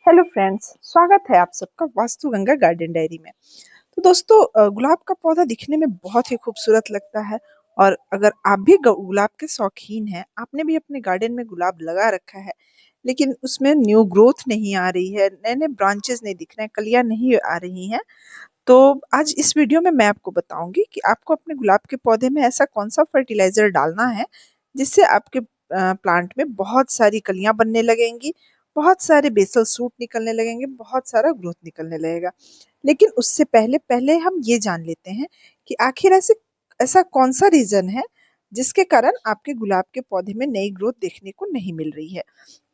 Hello friends, स्वागत है आप सबका वास्तु गंगा गार्डन डायरी में। तो दोस्तों, गुलाब का पौधा दिखने में बहुत ही खूबसूरत लगता है। और अगर आप भी गुलाब के शौकीन हैं, आपने भी अपने गार्डन में गुलाब लगा रखा है, लेकिन उसमें न्यू ग्रोथ नहीं आ रही है, नए नए ब्रांचेस नहीं दिख रहे हैं, कलियां नहीं आ रही हैं, तो आज इस वीडियो में मैं आपको बताऊंगी कि आपको अपने गुलाब के पौधे में ऐसा कौन सा फर्टिलाइजर डालना है जिससे आपके प्लांट में बहुत सारी कलियां बनने लगेंगी, बहुत सारे बेसल सूट निकलने लगेंगे, बहुत सारा ग्रोथ निकलने लगेगा। लेकिन उससे पहले पहले हम ये जान लेते हैं कि आखिर ऐसे ऐसा कौन सा रीजन है जिसके कारण आपके गुलाब के पौधे में नई ग्रोथ देखने को नहीं मिल रही है।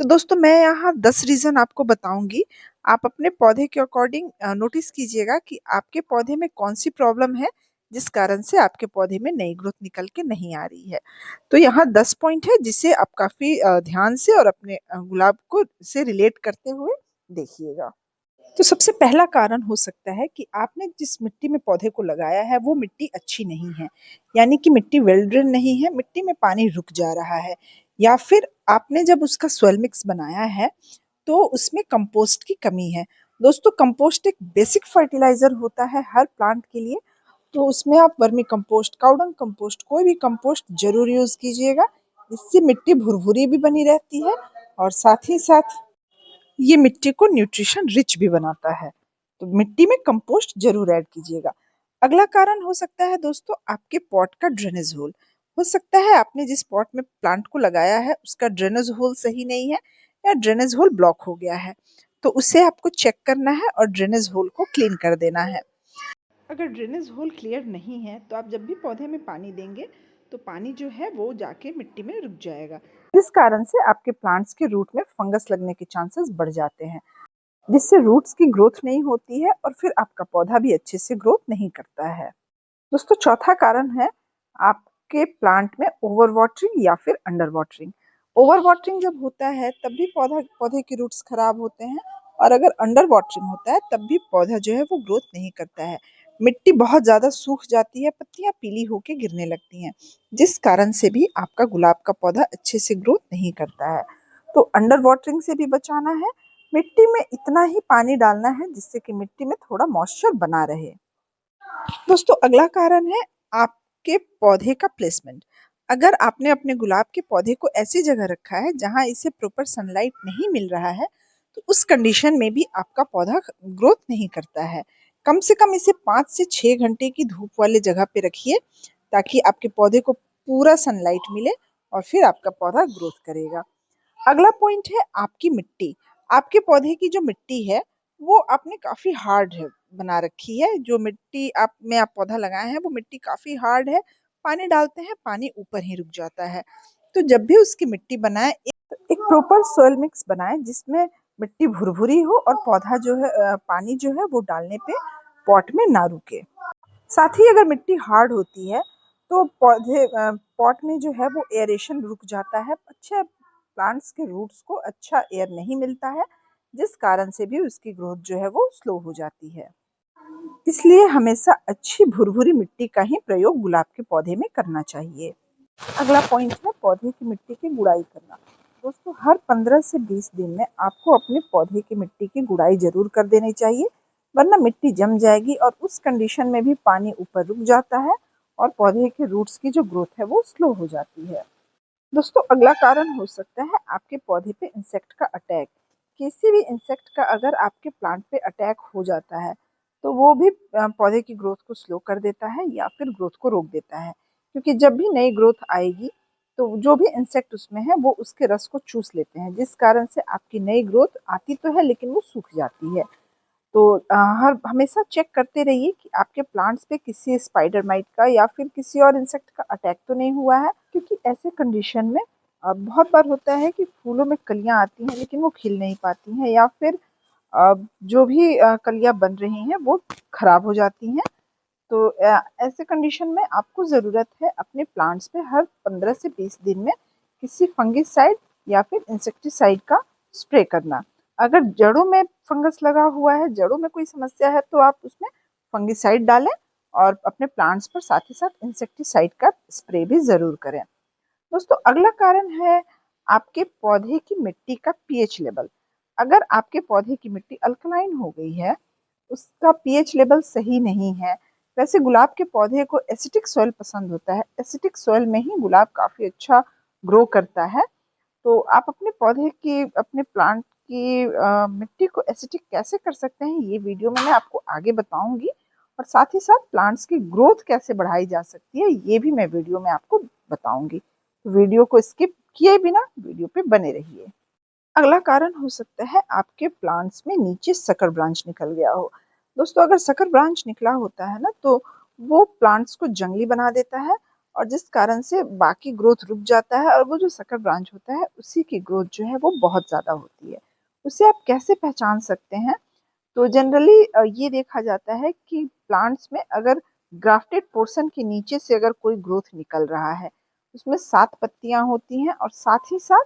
तो दोस्तों, मैं यहाँ 10 रीजन आपको बताऊंगी। आप अपने पौधे के अकॉर्डिंग नोटिस कीजिएगा कि आपके पौधे में कौन सी प्रॉब्लम है जिस कारण से आपके पौधे में नई ग्रोथ निकल के नहीं आ रही है। तो यहाँ 10 पॉइंट है जिसे आप काफी ध्यान से और अपने गुलाब को से रिलेट करते हुए देखिएगा। तो सबसे पहला कारण हो सकता है कि आपने जिस मिट्टी में पौधे को लगाया है वो मिट्टी अच्छी नहीं है, यानी कि मिट्टी वेल ड्रेन नहीं है, मिट्टी में पानी रुक जा रहा है, या फिर आपने जब उसका सॉइल मिक्स बनाया है तो उसमें कंपोस्ट की कमी है। दोस्तों, कंपोस्ट एक बेसिक फर्टिलाइजर होता है हर प्लांट के लिए। तो उसमें आप वर्मी कंपोस्ट, काउडंग कंपोस्ट, कोई भी कंपोस्ट जरूर यूज कीजिएगा। इससे मिट्टी भुरभुरी भी बनी रहती है और साथ ही साथ ये मिट्टी को न्यूट्रिशन रिच भी बनाता है। तो मिट्टी में कंपोस्ट जरूर ऐड कीजिएगा। अगला कारण हो सकता है दोस्तों आपके पॉट का ड्रेनेज होल। हो सकता है आपने जिस पॉट में प्लांट को लगाया है उसका ड्रेनेज होल सही नहीं है, या ड्रेनेज होल ब्लॉक हो गया है। तो उसे आपको चेक करना है और ड्रेनेज होल को क्लीन कर देना है। अगर ड्रेनेज होल क्लियर नहीं है तो आप जब भी पौधे में पानी देंगे तो पानी जो है वो जाके मिट्टी में रुक जाएगा, जिस कारण से आपके प्लांट्स के रूट में फंगस लगने के चांसेस बढ़ जाते हैं, जिससे रूट्स की ग्रोथ नहीं होती है और फिर आपका पौधा भी अच्छे से ग्रोथ नहीं करता है। दोस्तों, चौथा कारण है आपके प्लांट में ओवर वाटरिंग या फिर अंडर वाटरिंग। ओवर वाटरिंग जब होता है तब भी पौधे के रूट्स खराब होते हैं, और अगर अंडर वाटरिंग होता है तब भी पौधा जो है वो ग्रोथ नहीं करता है। मिट्टी बहुत ज्यादा सूख जाती है, पत्तियां पीली होके गिरने लगती हैं, जिस कारण से भी आपका गुलाब का पौधा अच्छे से ग्रोथ नहीं करता है। तो अंडर वाटरिंग से भी बचाना है। मिट्टी में इतना ही पानी डालना है जिससे कि मिट्टी में थोड़ा मॉइस्चर बना रहे। दोस्तों, अगला कारण है आपके पौधे का प्लेसमेंट। अगर आपने अपने गुलाब के पौधे को ऐसी जगह रखा है जहां इसे प्रॉपर सनलाइट नहीं मिल रहा है, तो उस कंडीशन में भी आपका पौधा ग्रोथ नहीं करता है। कम से कम इसे 5 से 6 घंटे की धूप वाले जगह पे रखिए, ताकि आपके पौधे को पूरा सनलाइट मिले और फिर आपका पौधा ग्रोथ करेगा। अगला पॉइंट है आपकी मिट्टी। आपके पौधे की जो मिट्टी है वो आपने काफी हार्ड है बना रखी है। जो मिट्टी आप पौधा लगाए हैं वो मिट्टी काफी हार्ड है। पानी डालते हैं, पानी ऊपर ही रुक जाता है। तो जब भी उसकी मिट्टी बनाए, एक प्रॉपर सोइल मिक्स बनाए जिसमें मिट्टी भुरभुरी हो और पौधा जो है पानी जो है वो डालने पे पॉट में ना रुके। साथ ही अगर मिट्टी हार्ड होती है तो पॉट में जो है वो एयरेशन रुक जाता है, अच्छे प्लांट्स के रूट्स को अच्छा एयर नहीं मिलता है, जिस कारण से भी उसकी ग्रोथ जो है वो स्लो हो जाती है। इसलिए हमेशा अच्छी भुरभुरी मिट्टी का ही प्रयोग गुलाब के पौधे में करना चाहिए। अगला पॉइंट है पौधे की मिट्टी की गुड़ाई करना। दोस्तों, हर 15 से 20 दिन में आपको अपने पौधे की मिट्टी की गुड़ाई जरूर कर देनी चाहिए, वरना मिट्टी जम जाएगी और उस कंडीशन में भी पानी ऊपर रुक जाता है और पौधे के रूट्स की जो ग्रोथ है वो स्लो हो जाती है। दोस्तों, अगला कारण हो सकता है आपके पौधे पे इंसेक्ट का अटैक। किसी भी इंसेक्ट का अगर आपके प्लांट पे अटैक हो जाता है तो वो भी पौधे की ग्रोथ को स्लो कर देता है या फिर ग्रोथ को रोक देता है, क्योंकि जब भी नई ग्रोथ आएगी तो जो भी इंसेक्ट उसमें है वो उसके रस को चूस लेते हैं, जिस कारण से आपकी नई ग्रोथ आती तो है लेकिन वो सूख जाती है। तो हर हमेशा चेक करते रहिए कि आपके प्लांट्स पे किसी स्पाइडर माइट का या फिर किसी और इंसेक्ट का अटैक तो नहीं हुआ है, क्योंकि ऐसे कंडीशन में बहुत बार होता है कि फूलों में कलियां आती हैं लेकिन वो खिल नहीं पाती हैं, या फिर जो भी कलियां बन रही हैं वो खराब हो जाती हैं। तो ऐसे कंडीशन में आपको ज़रूरत है अपने प्लांट्स पे हर 15 से 20 दिन में किसी फंगिसाइड या फिर इंसेक्टिसाइड का स्प्रे करना। अगर जड़ों में फंगस लगा हुआ है, जड़ों में कोई समस्या है, तो आप उसमें फंगिसाइड डालें और अपने प्लांट्स पर साथ ही साथ इंसेक्टिसाइड का स्प्रे भी ज़रूर करें। दोस्तों, अगला कारण है आपके पौधे की मिट्टी का पीएच लेवल। अगर आपके पौधे की मिट्टी अल्कलाइन हो गई है, उसका पीएच लेवल सही नहीं है। वैसे गुलाब के पौधे को एसिटिक सॉइल पसंद होता है। एसिटिक सॉइल में ही गुलाब काफ़ी अच्छा ग्रो करता है। तो आप अपने पौधे की, अपने प्लांट की मिट्टी को एसिटिक कैसे कर सकते हैं, ये वीडियो में मैं आपको आगे बताऊंगी। और साथ ही साथ प्लांट्स की ग्रोथ कैसे बढ़ाई जा सकती है, ये भी मैं वीडियो में आपको बताऊंगी। तो वीडियो को स्किप किए बिना वीडियो पे बने रहिए। अगला कारण हो सकता है आपके प्लांट्स में नीचे सकर ब्रांच निकल गया हो। दोस्तों, अगर सकर ब्रांच निकला होता है ना, तो वो प्लांट्स को जंगली बना देता है और जिस कारण से बाकी ग्रोथ रुक जाता है, और वो जो सकर ब्रांच होता है उसी की ग्रोथ जो है वो बहुत ज़्यादा होती है। उसे आप कैसे पहचान सकते हैं? तो जनरली ये देखा जाता है कि प्लांट्स में अगर ग्राफ्टेड पोर्शन के नीचे से अगर कोई ग्रोथ निकल रहा है, उसमें 7 पत्तियां होती हैं और साथ ही साथ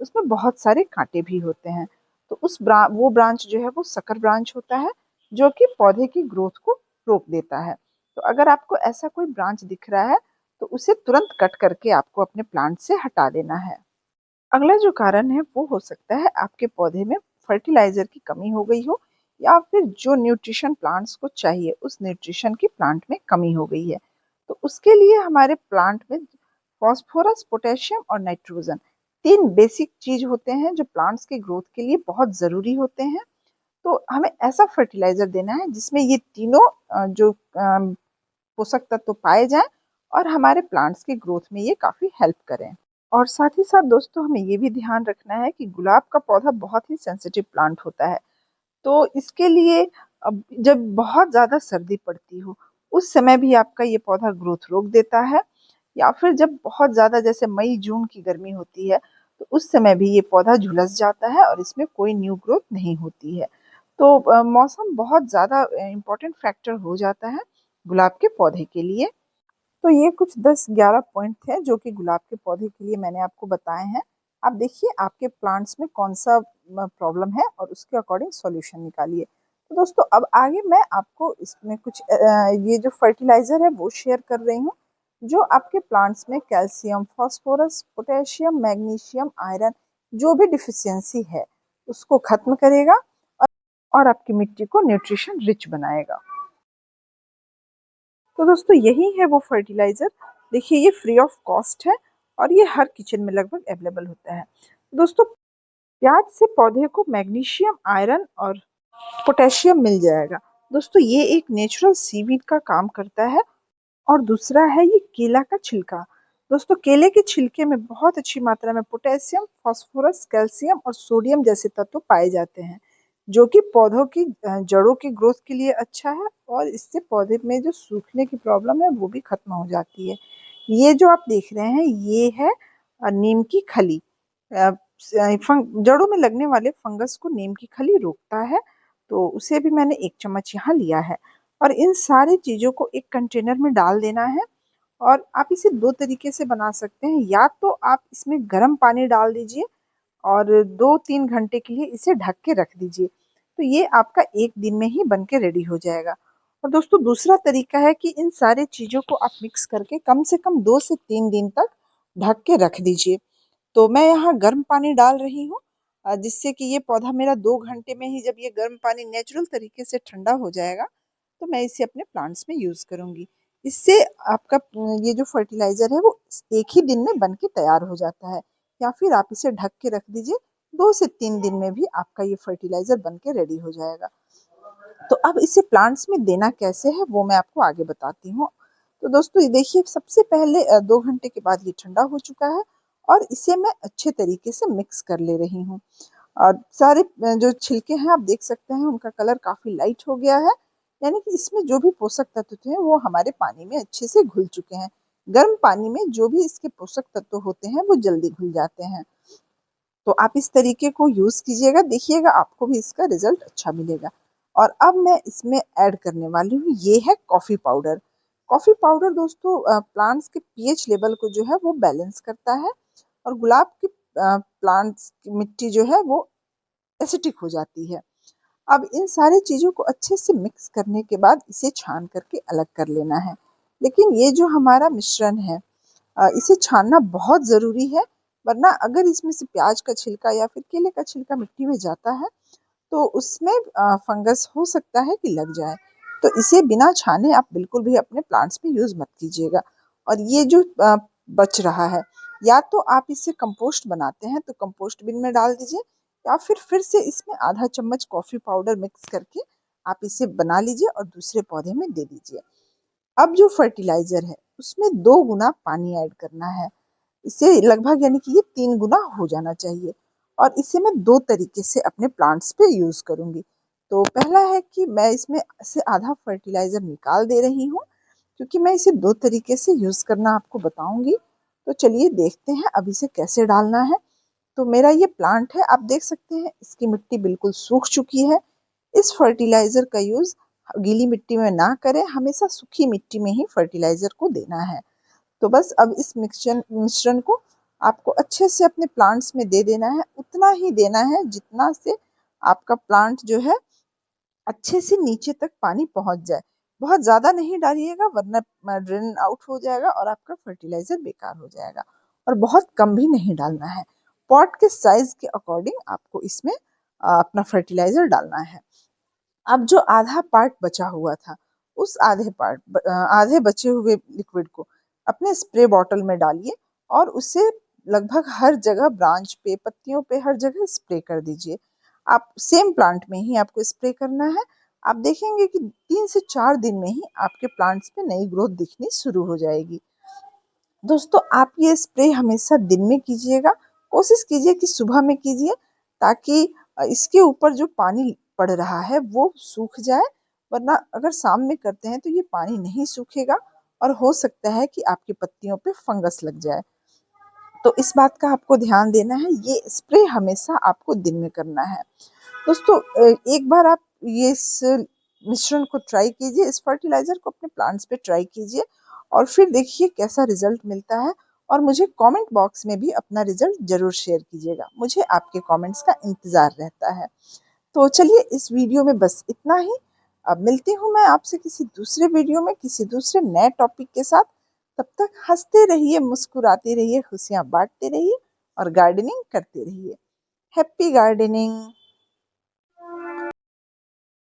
उसमें बहुत सारे कांटे भी होते हैं, तो वो ब्रांच जो है वो सकर ब्रांच होता है, जो कि पौधे की ग्रोथ को रोक देता है। तो अगर आपको ऐसा कोई ब्रांच दिख रहा है, तो उसे तुरंत कट करके आपको अपने प्लांट से हटा देना है। अगला जो कारण है वो हो सकता है आपके पौधे में फर्टिलाइजर की कमी हो गई हो, या फिर जो न्यूट्रिशन प्लांट्स को चाहिए उस न्यूट्रिशन की प्लांट में कमी हो गई है। तो उसके लिए हमारे प्लांट में फास्फोरस, पोटेशियम और नाइट्रोजन, 3 बेसिक चीज होते हैं जो प्लांट्स के ग्रोथ के लिए बहुत जरूरी होते हैं। तो हमें ऐसा फर्टिलाइजर देना है जिसमें ये तीनों जो पोषक तत्व पाए जाएं और हमारे प्लांट्स की ग्रोथ में ये काफी हेल्प करें। और साथ ही साथ दोस्तों, हमें ये भी ध्यान रखना है कि गुलाब का पौधा बहुत ही सेंसिटिव प्लांट होता है। तो इसके लिए जब बहुत ज़्यादा सर्दी पड़ती हो, उस समय भी आपका ये पौधा ग्रोथ रोक देता है, या फिर जब बहुत ज़्यादा जैसे मई जून की गर्मी होती है, तो उस समय भी ये पौधा झुलस जाता है और इसमें कोई न्यू ग्रोथ नहीं होती है। तो मौसम बहुत ज़्यादा इम्पोर्टेंट फैक्टर हो जाता है गुलाब के पौधे के लिए। तो ये कुछ 10-11 पॉइंट थे जो कि गुलाब के पौधे के लिए मैंने आपको बताए हैं। आप देखिए आपके प्लांट्स में कौन सा प्रॉब्लम है और उसके अकॉर्डिंग सॉल्यूशन निकालिए। तो दोस्तों, अब आगे मैं आपको इसमें कुछ ये जो फर्टिलाइजर है वो शेयर कर रही हूँ, जो आपके प्लांट्स में calcium, phosphorus, potassium, magnesium, iron, जो भी डिफिशियंसी है उसको खत्म करेगा और आपकी मिट्टी को न्यूट्रिशन रिच बनाएगा। तो दोस्तों, यही है वो फर्टिलाइज़र। देखिए, ये फ्री ऑफ कॉस्ट है और ये हर किचन में लगभग अवेलेबल होता है। दोस्तों, प्याज से पौधे को मैग्नीशियम, आयरन और पोटेशियम मिल जाएगा। दोस्तों, ये एक नेचुरल सीवीड का काम करता है। और दूसरा है ये केला का छिलका। दोस्तों, केले के छिलके में बहुत अच्छी मात्रा में पोटेशियम, फास्फोरस, कैल्शियम और सोडियम जैसे तत्व पाए जाते हैं, जो कि पौधों की जड़ों की ग्रोथ के लिए अच्छा है, और इससे पौधे में जो सूखने की प्रॉब्लम है वो भी खत्म हो जाती है। ये जो आप देख रहे हैं ये है नीम की खली। जड़ों में लगने वाले फंगस को नीम की खली रोकता है। तो उसे भी मैंने 1 चम्मच यहाँ लिया है, और इन सारी चीज़ों को एक कंटेनर में डाल देना है। और आप इसे 2 तरीके से बना सकते हैं। या तो आप इसमें गर्म पानी डाल दीजिए और 2-3 घंटे के लिए इसे ढक के रख दीजिए। तो ये आपका 1 दिन में ही बन के रेडी हो जाएगा। और दोस्तों, दूसरा तरीका है कि इन सारी चीज़ों को आप मिक्स करके कम से कम 2 से 3 दिन तक ढक के रख दीजिए। तो मैं यहाँ गर्म पानी डाल रही हूँ, जिससे कि ये पौधा मेरा 2 घंटे में ही, जब ये गर्म पानी नेचुरल तरीके से ठंडा हो जाएगा, तो मैं इसे अपने प्लांट्स में यूज़ करूँगी। इससे आपका ये जो फर्टिलाइज़र है वो 1 ही दिन में बन के तैयार हो जाता है। या फिर आप इसे ढक के रख दीजिए, 2 से 3 दिन में भी आपका ये फर्टिलाइज़र बन के रेडी हो जाएगा। तो अब इसे प्लांट्स में देना कैसे है वो मैं आपको आगे बताती हूँ। तो दोस्तों, ये देखिए, सबसे पहले 2 घंटे के बाद ये ठंडा हो चुका है और इसे मैं अच्छे तरीके से मिक्स कर ले रही हूँ। सारे जो छिलके हैं आप देख सकते हैं उनका कलर काफ़ी लाइट हो गया है, यानी कि इसमें जो भी पोषक तत्व थे वो हमारे पानी में अच्छे से घुल चुके हैं। गर्म पानी में जो भी इसके पोषक तत्व होते हैं वो जल्दी घुल जाते हैं। तो आप इस तरीके को यूज़ कीजिएगा, देखिएगा आपको भी इसका रिजल्ट अच्छा मिलेगा। और अब मैं इसमें ऐड करने वाली हूँ, ये है कॉफ़ी पाउडर। कॉफ़ी पाउडर दोस्तों प्लांट्स के पीएच लेवल को जो है वो बैलेंस करता है, और गुलाब की प्लांट्स की मिट्टी जो है वो एसिडिक हो जाती है। अब इन सारी चीज़ों को अच्छे से मिक्स करने के बाद इसे छान करके अलग कर लेना है। लेकिन ये जो हमारा मिश्रण है, इसे छानना बहुत ज़रूरी है, वरना अगर इसमें से प्याज का छिलका या फिर केले का छिलका मिट्टी में जाता है तो उसमें फंगस हो सकता है कि लग जाए। तो इसे बिना छाने आप बिल्कुल भी अपने प्लांट्स में यूज मत कीजिएगा। और ये जो बच रहा है, या तो आप इसे कंपोस्ट बनाते हैं तो कंपोस्ट बिन में डाल दीजिए, या फिर से इसमें आधा चम्मच कॉफी पाउडर मिक्स करके आप इसे बना लीजिए और दूसरे पौधे में दे दीजिए। अब जो फर्टिलाइजर है उसमें 2 गुना पानी ऐड करना है। इसे लगभग यानी कि ये 3 गुना हो जाना चाहिए। और इसे मैं 2 तरीके से अपने प्लांट्स पे यूज करूंगी। तो पहला है कि मैं इसमें से आधा फर्टिलाइजर निकाल दे रही हूँ, क्योंकि मैं इसे 2 तरीके से यूज करना आपको बताऊंगी। तो चलिए देखते हैं अब इसे कैसे डालना है। तो मेरा ये प्लांट है, आप देख सकते हैं इसकी मिट्टी बिल्कुल सूख चुकी है। इस फर्टिलाइजर का यूज गीली मिट्टी में ना करें, हमेशा सूखी मिट्टी में ही फर्टिलाइजर को देना है। तो बस अब इस मिश्रण को आपको अच्छे से अपने प्लांट्स में दे देना है। उतना ही देना है जितना से आपका प्लांट जो है अच्छे से नीचे तक पानी पहुंच जाए। बहुत ज्यादा नहीं डालिएगा, वरना ड्रेन आउट हो जाएगा और आपका फर्टिलाइजर बेकार हो जाएगा। और बहुत कम भी नहीं डालना है। पॉट के साइज के अकॉर्डिंग आपको इसमें अपना फर्टिलाइजर डालना है। अब जो आधा पार्ट बचा हुआ था, उस आधे बचे हुए लिक्विड को अपने स्प्रे बॉटल में डालिए और उसे लगभग हर जगह, ब्रांच पे, पत्तियों पे, हर जगह स्प्रे कर दीजिए। आप सेम प्लांट में ही आपको स्प्रे करना है। आप देखेंगे कि 3 से 4 दिन में ही आपके प्लांट्स पे नई ग्रोथ दिखनी शुरू हो जाएगी। दोस्तों, आप ये स्प्रे हमेशा दिन में कीजिएगा। कोशिश कीजिए कि सुबह में कीजिए, ताकि इसके ऊपर जो पानी पड़ रहा है वो सूख जाए। वरना अगर शाम में करते हैं तो ये पानी नहीं सूखेगा और हो सकता है कि आपकी पत्तियों पे फंगस लग जाए। तो इस बात का आपको ध्यान देना है, ये स्प्रे हमेशा आपको दिन में करना है। दोस्तों, एक बार आप ये इस मिश्रण को ट्राई कीजिए, इस फर्टिलाइजर को अपने प्लांट्स पे ट्राई कीजिए और फिर देखिए कैसा रिजल्ट मिलता है। और मुझे कमेंट बॉक्स में भी अपना रिजल्ट जरूर शेयर कीजिएगा। मुझे आपके कमेंट्स का इंतजार रहता है। तो चलिए, इस वीडियो में बस इतना ही। अब मिलती हूँ मैं आपसे किसी दूसरे वीडियो में किसी दूसरे नए टॉपिक के साथ। तब तक हंसते रहिए, मुस्कुराते रहिए, खुशियाँ बांटते रहिए और गार्डनिंग करते रहिए। Happy gardening.